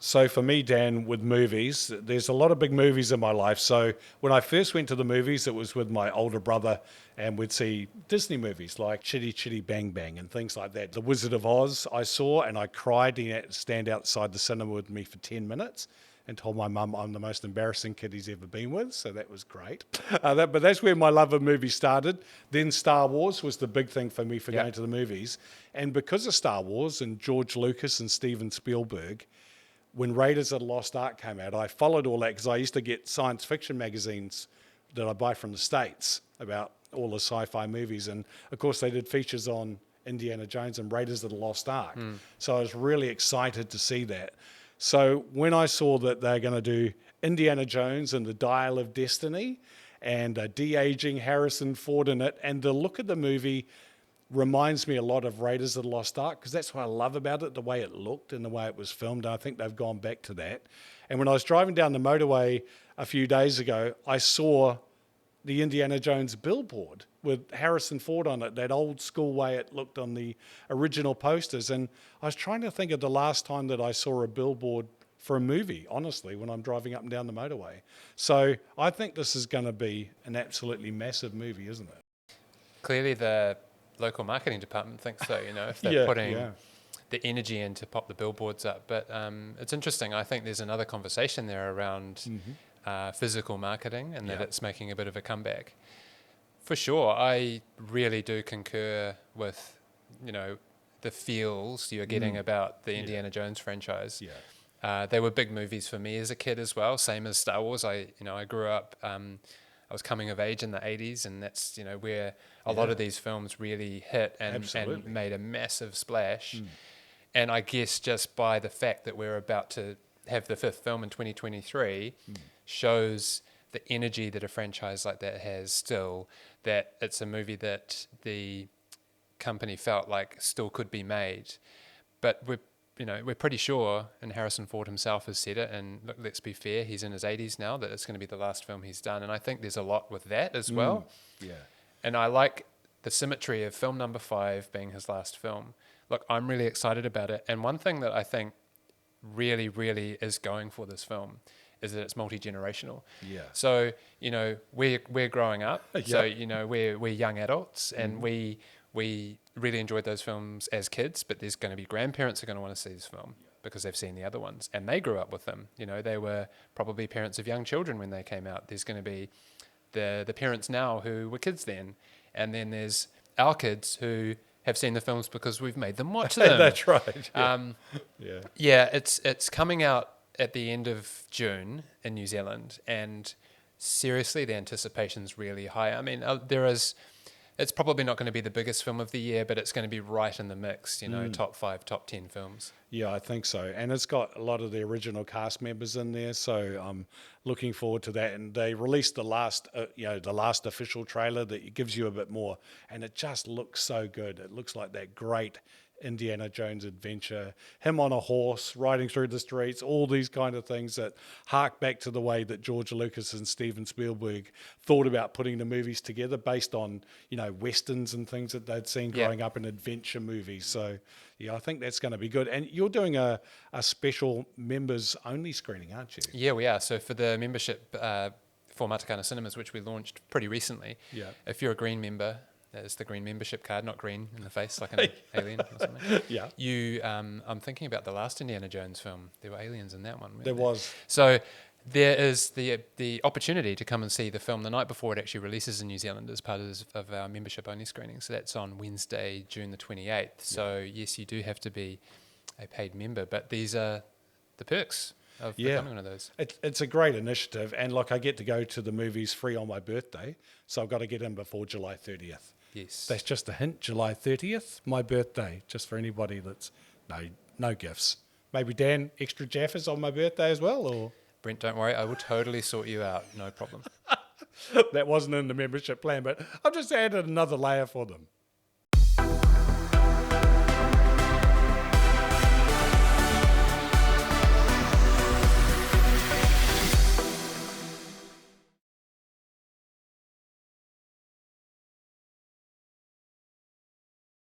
So for me, Dan, with movies, there's a lot of big movies in my life. So when I first went to the movies, it was with my older brother, and we'd see Disney movies like Chitty Chitty Bang Bang and things like that. The Wizard of Oz I saw, and I cried. He had to stand outside the cinema with me for 10 minutes and told my mum I'm the most embarrassing kid he's ever been with. So that was great. But that's where my love of movies started. Then Star Wars was the big thing for me for going to the movies. And because of Star Wars and George Lucas and Steven Spielberg, when Raiders of the Lost Ark came out, I followed all that because I used to get science fiction magazines that I buy from the States about all the sci-fi movies. And of course, they did features on Indiana Jones and Raiders of the Lost Ark. So I was really excited to see that. So when I saw that they're going to do Indiana Jones and the Dial of Destiny and de-aging Harrison Ford in it, and the look of the movie reminds me a lot of Raiders of the Lost Ark, because that's what I love about it, the way it looked and the way it was filmed. I think they've gone back to that. And when I was driving down the motorway a few days ago, I saw the Indiana Jones billboard with Harrison Ford on it, that old school way it looked on the original posters. And I was trying to think of the last time that I saw a billboard for a movie, honestly, when I'm driving up and down the motorway. So I think this is going to be an absolutely massive movie, isn't it? Clearly the local marketing department thinks so, if they're putting the energy in to pop the billboards up. But it's interesting. I think there's another conversation there around physical marketing, and that it's making a bit of a comeback. For sure, I really do concur with, the feels you're getting about the Indiana Jones franchise. They were big movies for me as a kid as well, same as Star Wars. I grew up, I was coming of age in the 80s, and that's, where a lot of these films really hit and made a massive splash. And I guess just by the fact that we're about to have the fifth film in 2023 shows the energy that a franchise like that has still, that it's a movie that the company felt like still could be made. But we're pretty sure, and Harrison Ford himself has said it, and look, let's be fair, he's in his 80s now, that it's going to be the last film he's done. And I think there's a lot with that as well. And I like the symmetry of film number 5 being his last film. Look, I'm really excited about it. And one thing that I think really, really is going for this film is that it's multi-generational. So, we're growing up. So, we're young adults, and we really enjoyed those films as kids, but there's going to be grandparents who are going to want to see this film because they've seen the other ones and they grew up with them. They were probably parents of young children when they came out. There's going to be the parents now who were kids then, and then there's our kids who have seen the films because we've made them watch them. That's right. It's coming out at the end of June in New Zealand, and seriously, the anticipation's really high. I mean, it's probably not going to be the biggest film of the year, but it's going to be right in the mix, top 5, top 10 films. Yeah, I think so. And it's got a lot of the original cast members in there, so I'm looking forward to that. And they released the last official trailer that gives you a bit more, and it just looks so good. It looks like that great Indiana Jones adventure, him on a horse riding through the streets, all these kind of things that hark back to the way that George Lucas and Steven Spielberg thought about putting the movies together based on, westerns and things that they'd seen growing up in adventure movies. So I think that's going to be good. And you're doing a special members only screening, aren't you? Yeah, we are. So for the membership for Matakana Cinemas, which we launched pretty recently, if you're a green member, there's the green membership card, not green in the face like an alien or something. I'm thinking about the last Indiana Jones film. There were aliens in that one. There was. So there is the opportunity to come and see the film the night before it actually releases in New Zealand as part of our membership only screening. So that's on Wednesday, June the 28th. So yes, you do have to be a paid member, but these are the perks of becoming one of those. It's a great initiative, and I get to go to the movies free on my birthday, so I've got to get in before July 30th. Yes. That's just a hint. July 30th, my birthday, just for anybody that's no gifts. Maybe Dan, extra Jaffas on my birthday as well, or Brent, don't worry, I will totally sort you out. No problem. That wasn't in the membership plan, but I've just added another layer for them.